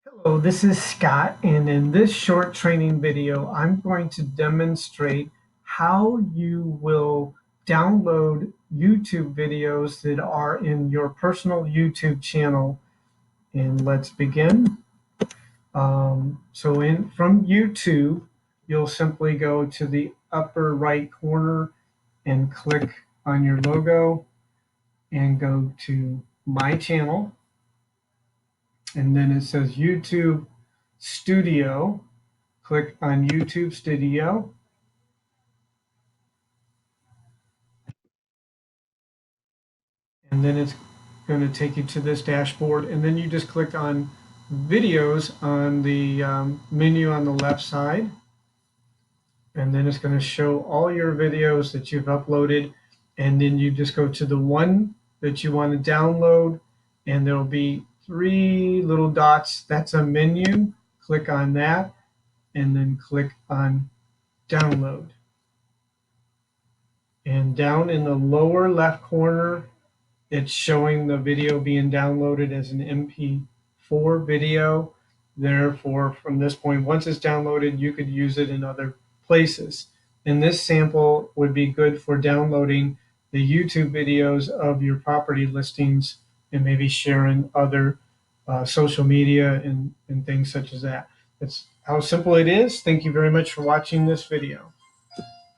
Hello, this is Scott, and in this short training video, I'm going to demonstrate how you will download YouTube videos that are in your personal YouTube channel. And let's begin. From YouTube, you'll simply go to the upper right corner and click on your logo and go to My Channel. And then it says YouTube Studio. Click on YouTube Studio, and then it's going to take you to this dashboard, and then you just click on videos on the menu on the left side, and then it's going to show all your videos that you've uploaded, and then you just go to the one that you want to download, and there'll be three little dots. That's a menu. Click on that, and then click on download. And down in the lower left corner, it's showing the video being downloaded as an MP4 video. Therefore, from this point, once it's downloaded, you could use it in other places. And this sample would be good for downloading the YouTube videos of your property listings and maybe sharing other social media and things such as that. That's how simple it is. Thank you very much for watching this video.